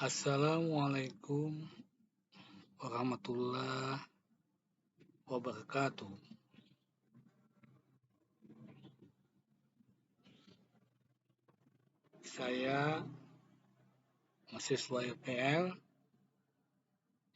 Assalamualaikum warahmatullahi wabarakatuh. Saya mahasiswa UPL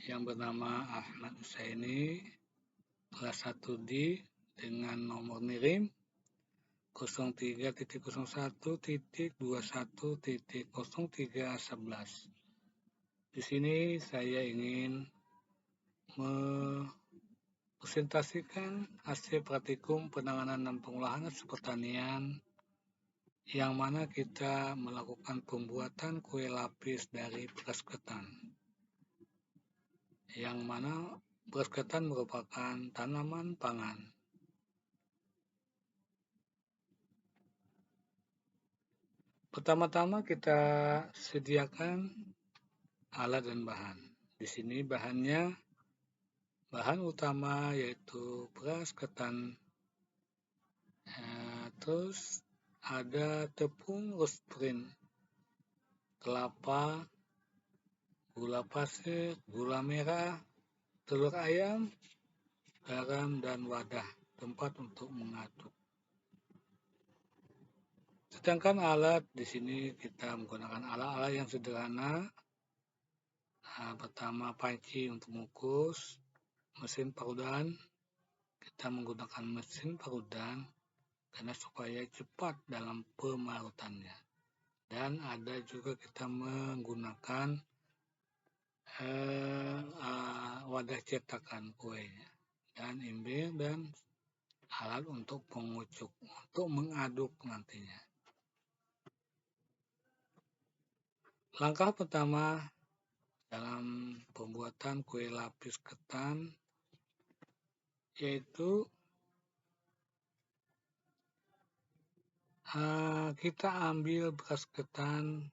yang bernama Ahmad Husaini, kelas 1D dengan nomor NIRIM 03.01.21.0311. Di sini saya ingin presentasikan hasil praktikum penanganan dan pengolahan hasil pertanian yang mana kita melakukan pembuatan kue lapis dari beras ketan. Yang mana beras ketan merupakan tanaman pangan. Pertama-tama kita sediakan alat dan bahan. Di sini bahan utama yaitu beras ketan, terus ada tepung rosmarin, kelapa, gula pasir, gula merah, telur ayam, garam, dan wadah tempat untuk mengaduk. Sedangkan alat di sini kita menggunakan alat-alat yang sederhana. Pertama panci untuk mengukus, mesin parudan. Kita menggunakan mesin parudan karena supaya cepat dalam pemarutannya. Dan ada juga kita menggunakan wadah cetakan kuenya dan imbir dan alat untuk pengucuk untuk mengaduk nantinya. Langkah pertama dalam pembuatan kue lapis ketan yaitu kita ambil beras ketan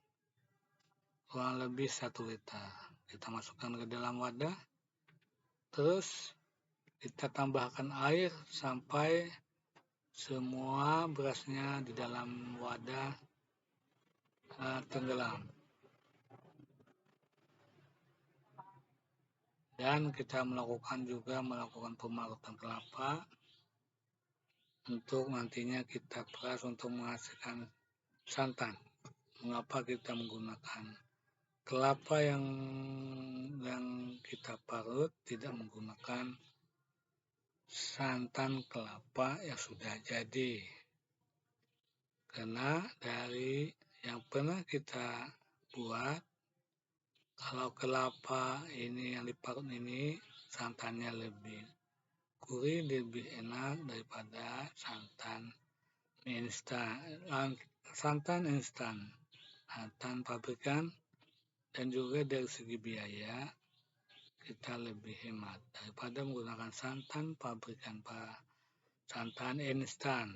kurang lebih 1 liter. Kita masukkan ke dalam wadah, terus kita tambahkan air sampai semua berasnya di dalam wadah tenggelam. Dan kita melakukan pemarutan kelapa untuk nantinya kita peras untuk menghasilkan santan. Mengapa kita menggunakan kelapa yang kita parut, tidak menggunakan santan kelapa yang sudah jadi? Karena dari yang pernah kita buat, kalau kelapa ini yang diparut ini santannya lebih gurih, lebih enak daripada santan instan, santan pabrikan, dan juga dari segi biaya kita lebih hemat daripada menggunakan santan pabrikan, santan instan.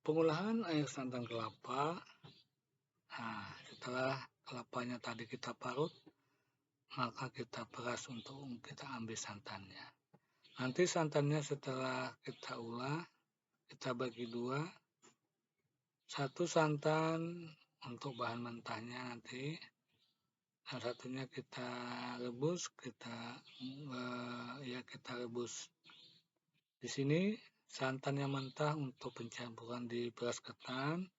Pengolahan air santan kelapa. Setelah kelapanya tadi kita parut, maka kita peras untuk kita ambil santannya. Nanti santannya setelah kita olah, kita bagi dua. Satu santan untuk bahan mentahnya nanti, dan satunya kita rebus, kita rebus. Di sini santan yang mentah untuk pencampuran di beras ketan,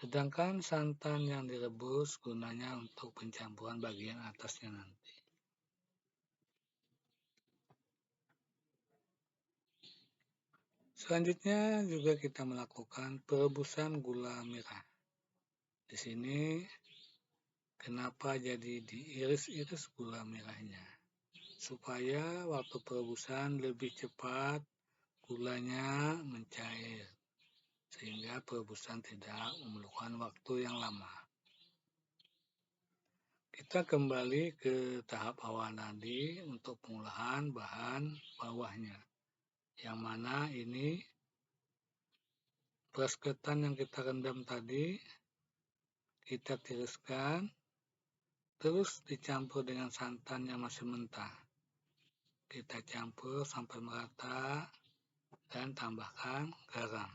sedangkan santan yang direbus gunanya untuk pencampuran bagian atasnya nanti. Selanjutnya juga kita melakukan perebusan gula merah. Di sini kenapa jadi diiris-iris gula merahnya? Supaya waktu perebusan lebih cepat gulanya mencair, sehingga perebusan tidak memerlukan waktu yang lama. Kita kembali ke tahap awal tadi untuk pengolahan bahan bawahnya, yang mana ini beras ketan yang kita rendam tadi kita tiriskan, terus dicampur dengan santan yang masih mentah. Kita campur sampai merata dan tambahkan garam.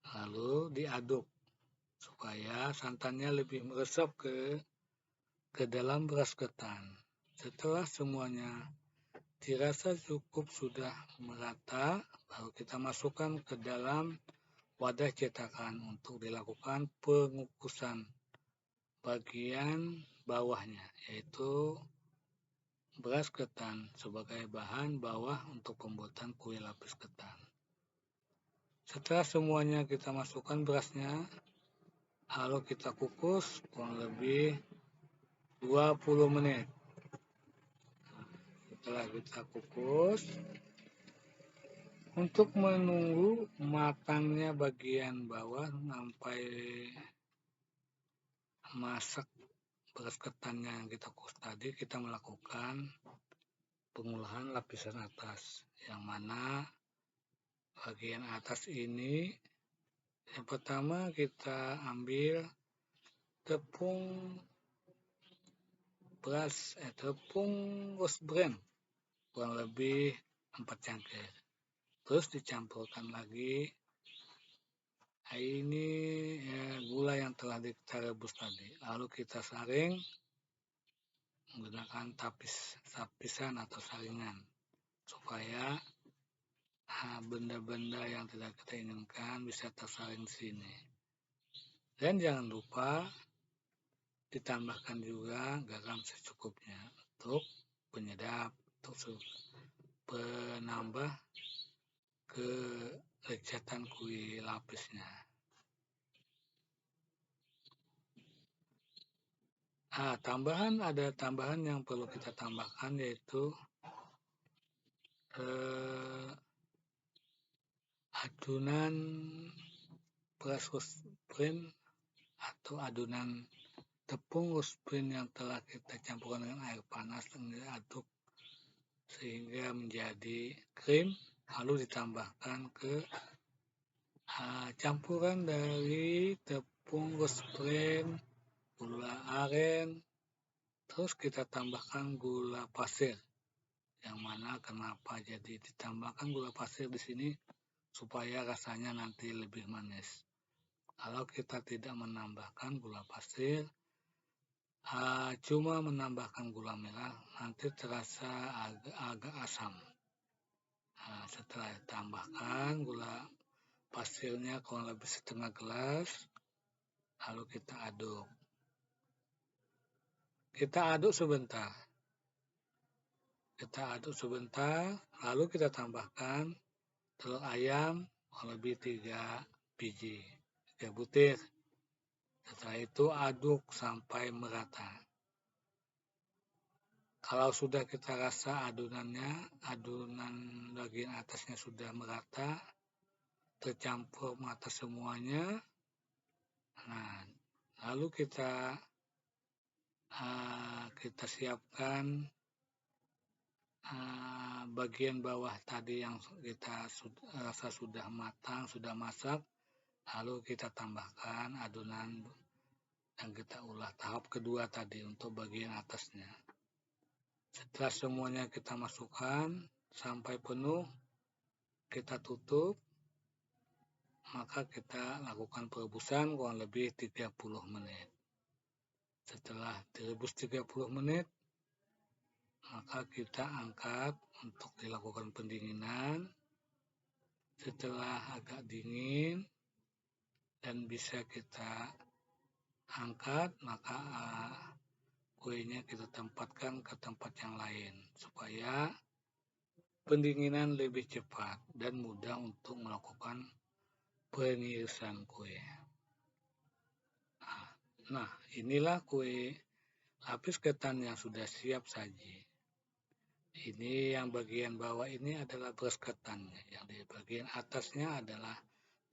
Lalu diaduk supaya santannya lebih meresap ke dalam beras ketan. Setelah semuanya dirasa cukup sudah merata, baru kita masukkan ke dalam wadah cetakan untuk dilakukan pengukusan bagian bawahnya, yaitu beras ketan sebagai bahan bawah untuk pembuatan kue lapis ketan. Setelah semuanya kita masukkan berasnya, lalu kita kukus kurang lebih 20 menit. Setelah kita kukus, untuk menunggu matangnya bagian bawah sampai masak beras ketannya yang kita kukus tadi, kita melakukan pengolahan lapisan atas, yang mana bagian atas ini yang pertama kita ambil tepung rose bran kurang lebih 4 cangkir. Terus dicampurkan lagi ini gula yang telah kita rebus tadi. Lalu kita saring menggunakan tapisan atau saringan supaya benda-benda yang tidak kita inginkan bisa tersaring di sini. Dan jangan lupa ditambahkan juga garam secukupnya untuk penyedap, untuk penambah kelezatan kue lapisnya. Ada tambahan yang perlu kita tambahkan, yaitu adonan beras rose bran atau adonan tepung rose bran yang telah kita campurkan dengan air panas dan diaduk sehingga menjadi krim, lalu ditambahkan ke campuran dari tepung rose bran, gula aren, terus kita tambahkan gula pasir. Yang mana kenapa jadi ditambahkan gula pasir di sini, supaya rasanya nanti lebih manis. Kalau kita tidak menambahkan gula pasir, cuma menambahkan gula merah, nanti terasa agak asam. Setelah ditambahkan gula pasirnya kurang lebih setengah gelas, lalu kita aduk. Kita aduk sebentar, lalu kita tambahkan telur ayam kurang lebih 3 biji, 3 butir. Setelah itu aduk sampai merata. Kalau sudah kita rasa adonan bagian atasnya sudah merata, tercampur merata semuanya, lalu kita siapkan bagian bawah tadi yang kita rasa sudah matang, sudah masak, lalu kita tambahkan adonan yang kita ulah tahap kedua tadi untuk bagian atasnya. Setelah semuanya kita masukkan sampai penuh, kita tutup, maka kita lakukan perebusan kurang lebih 30 menit. Setelah direbus 30 menit, maka kita angkat untuk dilakukan pendinginan. Setelah agak dingin dan bisa kita angkat, maka kuenya kita tempatkan ke tempat yang lain supaya pendinginan lebih cepat dan mudah untuk melakukan pengirisan kue. Nah, inilah kue lapis ketan yang sudah siap saji. Ini yang bagian bawah ini adalah beras ketannya, yang di bagian atasnya adalah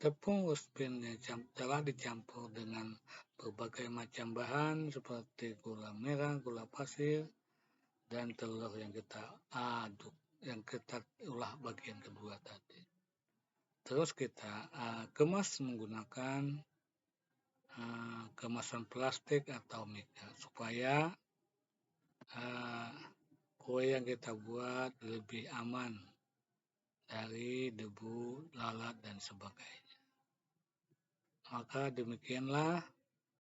tepung rose bran yang telah dicampur dengan berbagai macam bahan seperti gula merah, gula pasir, dan telur yang kita aduk, yang kita ulah bagian kedua tadi. Terus kita kemas menggunakan kemasan plastik atau mika supaya kue yang kita buat lebih aman dari debu, lalat, dan sebagainya. Maka demikianlah